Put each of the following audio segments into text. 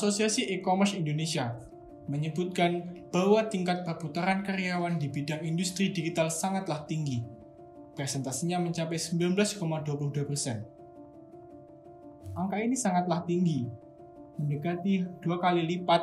Asosiasi E-commerce Indonesia menyebutkan bahwa tingkat perputaran karyawan di bidang industri digital sangatlah tinggi. Presentasinya mencapai 19,22%. Angka ini sangatlah tinggi, mendekati 2 kali lipat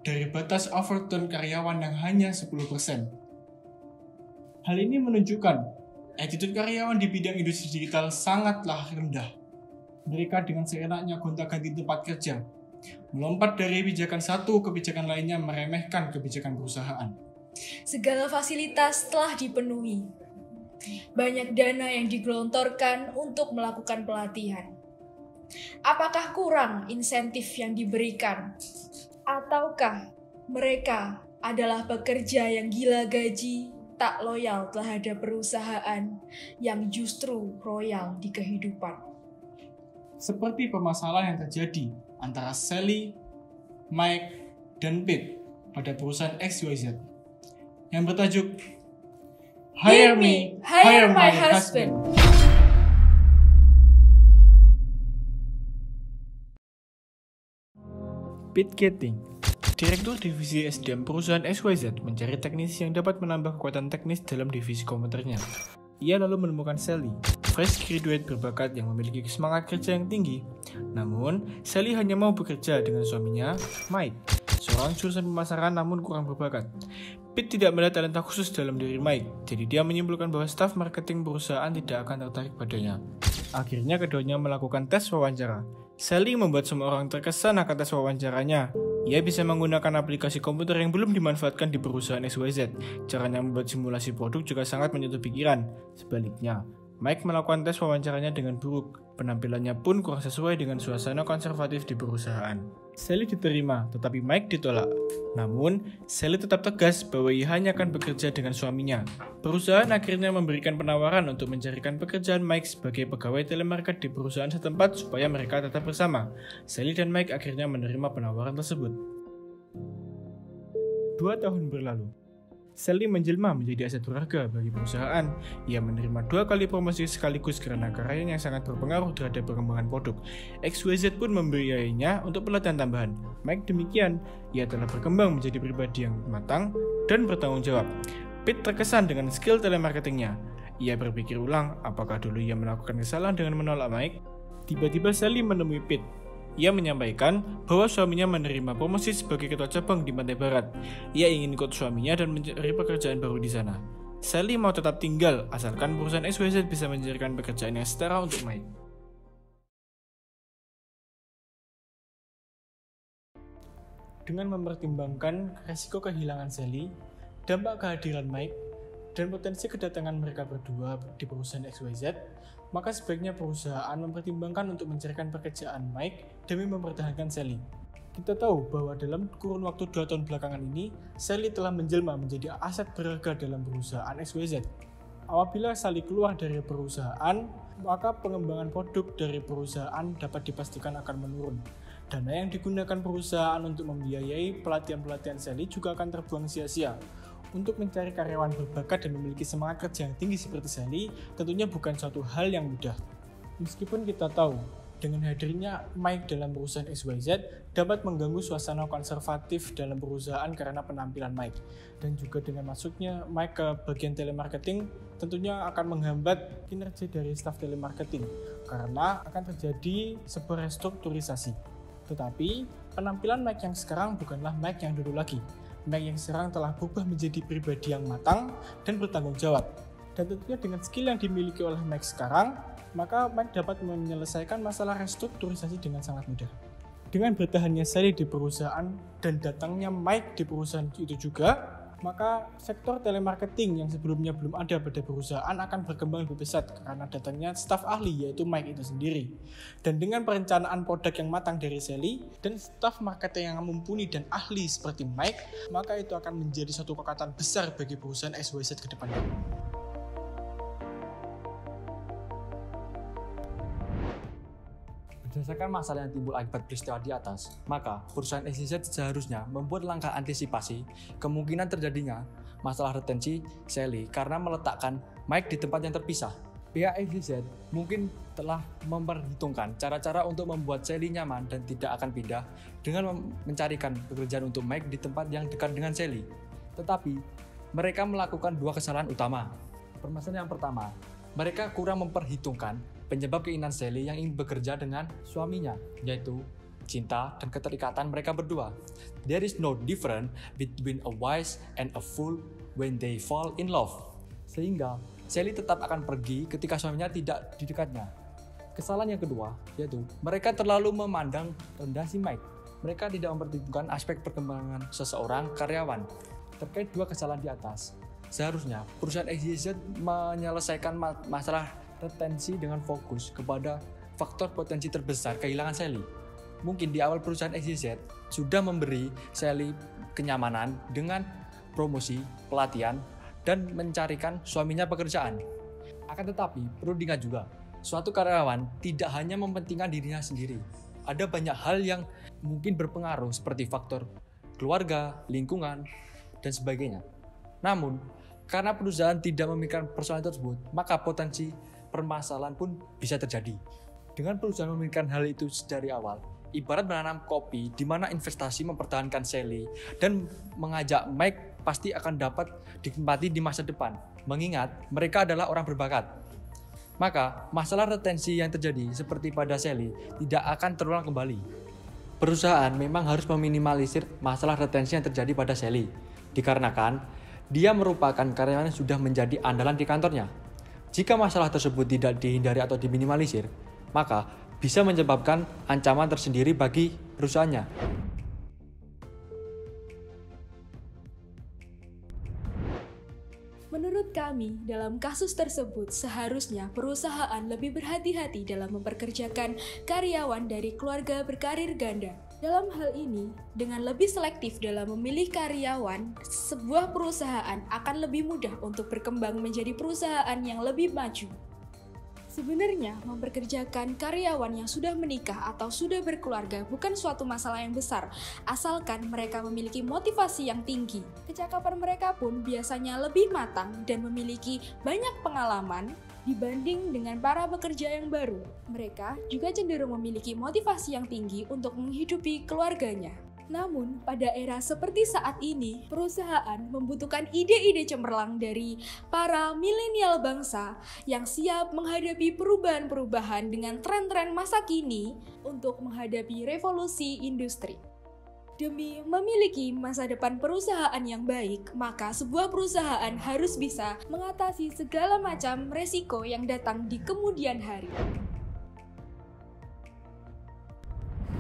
dari batas overturn karyawan yang hanya 10%. Hal ini menunjukkan attitude karyawan di bidang industri digital sangatlah rendah. Mereka dengan seenaknya gonta-ganti tempat kerja, melompat dari kebijakan satu ke kebijakan lainnya, meremehkan kebijakan perusahaan. Segala fasilitas telah dipenuhi. Banyak dana yang digelontorkan untuk melakukan pelatihan. Apakah kurang insentif yang diberikan? Ataukah mereka adalah pekerja yang gila gaji, tak loyal terhadap perusahaan yang justru royal di kehidupan? Seperti permasalahan yang terjadi antara Sally, Mike, dan Pete pada perusahaan XYZ yang bertajuk Hire Me, Hire My Husband. Pete Keating, Direktur Divisi SDM perusahaan XYZ, mencari teknisi yang dapat menambah kekuatan teknis dalam divisi komputernya. Ia lalu menemukan Sally, fresh graduate berbakat yang memiliki semangat kerja yang tinggi. Namun, Sally hanya mau bekerja dengan suaminya, Mike, seorang jurusan pemasaran namun kurang berbakat. Pete tidak melihat talenta khusus dalam diri Mike, jadi dia menyimpulkan bahwa staf marketing perusahaan tidak akan tertarik padanya. Akhirnya keduanya melakukan tes wawancara. Sally membuat semua orang terkesan akan tes wawancaranya. Ia bisa menggunakan aplikasi komputer yang belum dimanfaatkan di perusahaan XYZ. Caranya membuat simulasi produk juga sangat menyentuh pikiran. Sebaliknya, Mike melakukan tes wawancaranya dengan buruk. Penampilannya pun kurang sesuai dengan suasana konservatif di perusahaan. Sally diterima, tetapi Mike ditolak. Namun, Sally tetap tegas bahwa ia hanya akan bekerja dengan suaminya. Perusahaan akhirnya memberikan penawaran untuk mencarikan pekerjaan Mike sebagai pegawai telemarket di perusahaan setempat supaya mereka tetap bersama. Sally dan Mike akhirnya menerima penawaran tersebut. 2 tahun berlalu. Sally menjelma menjadi aset berharga bagi perusahaan. Ia menerima 2 kali promosi sekaligus karena karyanya yang sangat berpengaruh terhadap perkembangan produk. XYZ pun membiayainya untuk pelatihan tambahan. Mike demikian, ia telah berkembang menjadi pribadi yang matang dan bertanggung jawab. Pete terkesan dengan skill telemarketingnya. Ia berpikir ulang apakah dulu ia melakukan kesalahan dengan menolak Mike. Tiba-tiba Sally menemui Pete. Ia menyampaikan bahwa suaminya menerima promosi sebagai ketua cabang di Pantai Barat. Ia ingin ikut suaminya dan mencari pekerjaan baru di sana. Sally mau tetap tinggal asalkan perusahaan XYZ bisa mencarikan pekerjaan yang setara untuk Mike. Dengan mempertimbangkan resiko kehilangan Sally, dampak kehadiran Mike, dan potensi kedatangan mereka berdua di perusahaan XYZ, maka sebaiknya perusahaan mempertimbangkan untuk mencarikan pekerjaan Mike demi mempertahankan Sally. Kita tahu bahwa dalam kurun waktu 2 tahun belakangan ini, Sally telah menjelma menjadi aset berharga dalam perusahaan XYZ. Apabila Sally keluar dari perusahaan, maka pengembangan produk dari perusahaan dapat dipastikan akan menurun. Dana yang digunakan perusahaan untuk membiayai pelatihan-pelatihan Sally juga akan terbuang sia-sia. Untuk mencari karyawan berbakat dan memiliki semangat kerja yang tinggi seperti Sally, tentunya bukan suatu hal yang mudah. Meskipun kita tahu, dengan hadirnya Mike dalam perusahaan XYZ dapat mengganggu suasana konservatif dalam perusahaan karena penampilan Mike. Dan juga dengan masuknya Mike ke bagian telemarketing, tentunya akan menghambat kinerja dari staf telemarketing, karena akan terjadi sebuah restrukturisasi. Tetapi, penampilan Mike yang sekarang bukanlah Mike yang dulu lagi. Mike yang sekarang telah berubah menjadi pribadi yang matang dan bertanggung jawab. Dan tentunya dengan skill yang dimiliki oleh Mike sekarang, maka Mike dapat menyelesaikan masalah restrukturisasi dengan sangat mudah. Dengan bertahannya Sally di perusahaan dan datangnya Mike di perusahaan itu juga, maka sektor telemarketing yang sebelumnya belum ada pada perusahaan akan berkembang lebih pesat karena datangnya staf ahli yaitu Mike itu sendiri. Dan dengan perencanaan produk yang matang dari Sally dan staf marketing yang mumpuni dan ahli seperti Mike, maka itu akan menjadi suatu kekuatan besar bagi perusahaan XYZ ke depannya. Berdasarkan masalah yang timbul akibat peristiwa di atas, maka perusahaan XYZ seharusnya membuat langkah antisipasi kemungkinan terjadinya masalah retensi Sally karena meletakkan Mike di tempat yang terpisah. Pihak XYZ mungkin telah memperhitungkan cara-cara untuk membuat Sally nyaman dan tidak akan pindah dengan mencarikan pekerjaan untuk Mike di tempat yang dekat dengan Sally. Tetapi, mereka melakukan dua kesalahan utama. Permasalahan yang pertama, mereka kurang memperhitungkan penyebab keinginan Sally yang ingin bekerja dengan suaminya, yaitu cinta dan keterikatan mereka berdua. There is no difference between a wise and a fool when they fall in love. Sehingga Sally tetap akan pergi ketika suaminya tidak di dekatnya. Kesalahan yang kedua, yaitu mereka terlalu memandang rendah si Mike. Mereka tidak memperhitungkan aspek perkembangan seseorang karyawan. Terkait dua kesalahan di atas, seharusnya perusahaan XYZ menyelesaikan masalah retensi dengan fokus kepada faktor potensi terbesar kehilangan Sally. Mungkin di awal perusahaan XYZ sudah memberi Sally kenyamanan dengan promosi, pelatihan, dan mencarikan suaminya pekerjaan. Akan tetapi, perlu diingat juga, suatu karyawan tidak hanya mementingkan dirinya sendiri. Ada banyak hal yang mungkin berpengaruh seperti faktor keluarga, lingkungan, dan sebagainya. Namun, karena perusahaan tidak memikirkan persoalan tersebut, maka potensi permasalahan pun bisa terjadi. Dengan perusahaan memikirkan hal itu dari awal, ibarat menanam kopi di mana investasi mempertahankan Sally dan mengajak Mike pasti akan dapat dinikmati di masa depan, mengingat mereka adalah orang berbakat. Maka, masalah retensi yang terjadi seperti pada Sally tidak akan terulang kembali. Perusahaan memang harus meminimalisir masalah retensi yang terjadi pada Sally, dikarenakan dia merupakan karyawan yang sudah menjadi andalan di kantornya. Jika masalah tersebut tidak dihindari atau diminimalisir, maka bisa menyebabkan ancaman tersendiri bagi perusahaannya. Menurut kami, dalam kasus tersebut seharusnya perusahaan lebih berhati-hati dalam mempekerjakan karyawan dari keluarga berkarir ganda. Dalam hal ini, dengan lebih selektif dalam memilih karyawan, sebuah perusahaan akan lebih mudah untuk berkembang menjadi perusahaan yang lebih maju. Sebenarnya, mempekerjakan karyawan yang sudah menikah atau sudah berkeluarga bukan suatu masalah yang besar, asalkan mereka memiliki motivasi yang tinggi. Kecakapan mereka pun biasanya lebih matang dan memiliki banyak pengalaman dibanding dengan para pekerja yang baru. Mereka juga cenderung memiliki motivasi yang tinggi untuk menghidupi keluarganya. Namun, pada era seperti saat ini, perusahaan membutuhkan ide-ide cemerlang dari para milenial bangsa yang siap menghadapi perubahan-perubahan dengan tren-tren masa kini untuk menghadapi revolusi industri. Demi memiliki masa depan perusahaan yang baik, maka sebuah perusahaan harus bisa mengatasi segala macam resiko yang datang di kemudian hari.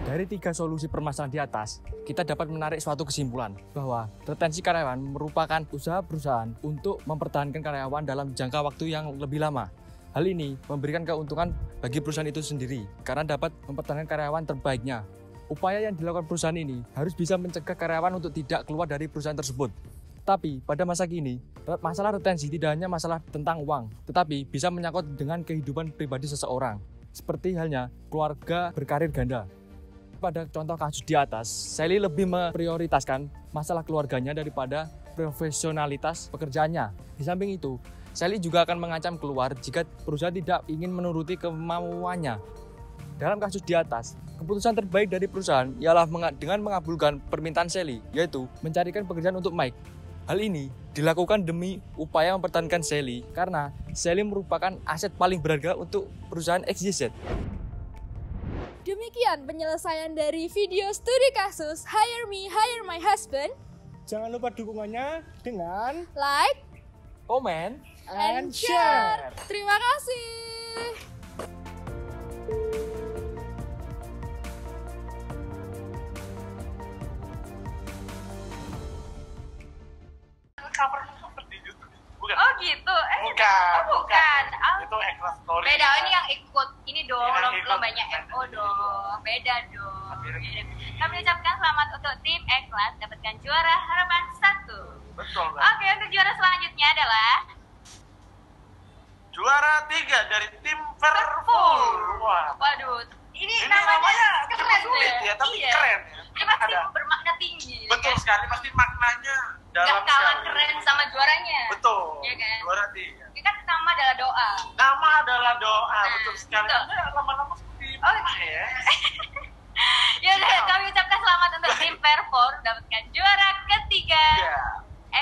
Dari tiga solusi permasalahan di atas, kita dapat menarik suatu kesimpulan bahwa retensi karyawan merupakan usaha perusahaan untuk mempertahankan karyawan dalam jangka waktu yang lebih lama. Hal ini memberikan keuntungan bagi perusahaan itu sendiri karena dapat mempertahankan karyawan terbaiknya. Upaya yang dilakukan perusahaan ini harus bisa mencegah karyawan untuk tidak keluar dari perusahaan tersebut. Tapi pada masa kini, masalah retensi tidak hanya masalah tentang uang, tetapi bisa menyangkut dengan kehidupan pribadi seseorang, seperti halnya keluarga berkarir ganda. Pada contoh kasus di atas, Sally lebih memprioritaskan masalah keluarganya daripada profesionalitas pekerjaannya. Di samping itu, Sally juga akan mengancam keluar jika perusahaan tidak ingin menuruti kemauannya. Dalam kasus di atas, keputusan terbaik dari perusahaan ialah dengan mengabulkan permintaan Sally, yaitu mencarikan pekerjaan untuk Mike. Hal ini dilakukan demi upaya mempertahankan Sally karena Sally merupakan aset paling berharga untuk perusahaan XYZ. Demikian penyelesaian dari video studi kasus Hire Me, Hire My Husband. Jangan lupa dukungannya dengan Like, Comment, and share. Terima kasih. Bukan. Oh gitu. Bukan. Itu extra story. Beda, ini yang ikut ini dong, Yang ikut. lombanya FO dong. Beda dong. Kami ucapkan selamat untuk tim Eklas dapatkan juara harapan 1. Betul, Mbak. Oke, untuk juara selanjutnya adalah Juara 3 dari tim Verful. Wah. waduh, ini Ini namanya namanya keren sulit deh. ya, tapi Iya. keren ya. Ini pasti Ada. bermakna tinggi. Betul kan? sekali, pasti maknanya Gak dalam kalah sekali. keren sama juaranya. Betul. Iya kan? Juara dia. Ini kan nama adalah doa. Nama adalah doa, Nah, betul sekali. betul. Anda lama-lama seperti Oh, mana ya? Ya udah, kami ucapkan selamat untuk tim Perfor dapatkan juara ketiga Iya.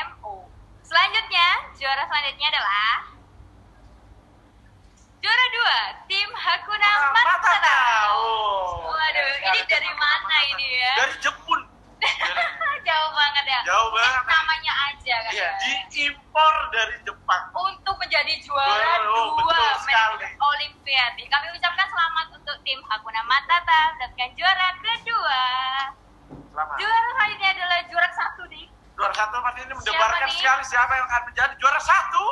MO. Selanjutnya, juara selanjutnya adalah juara 2, tim Hakuna Matata. Oh. Waduh, ini dari mana ini ya? Dari Jepun. Jauh banget ya. Jauh banget. Namanya aja kan. Iya, ya. diimpor dari Jepang. Untuk menjadi juara Oh, betul 2 sekali. Olimpiade. Kami ucapkan selamat untuk tim Hakuna Matata mendapatkan juara kedua. Selamat. Juara selanjutnya adalah juara 1 nih. Juara 1 pasti ini mendebarkan nih? sekali siapa yang akan menjadi juara 1.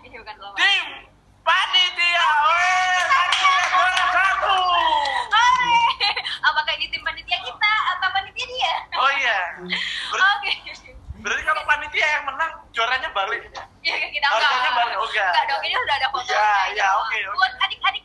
Ini bukan selamat. Tim Panitia. Weh, Panitia juara 1. Hai. Apakah ini tim panitia kita atau panitia dia? Oh iya. Oke. Berarti kalau panitia yang menang juaranya balik. Ya kita Harganya balik, oh, enggak. Enggak dong, ini udah ada fotonya. Iya, iya, oke. Buat adik-adik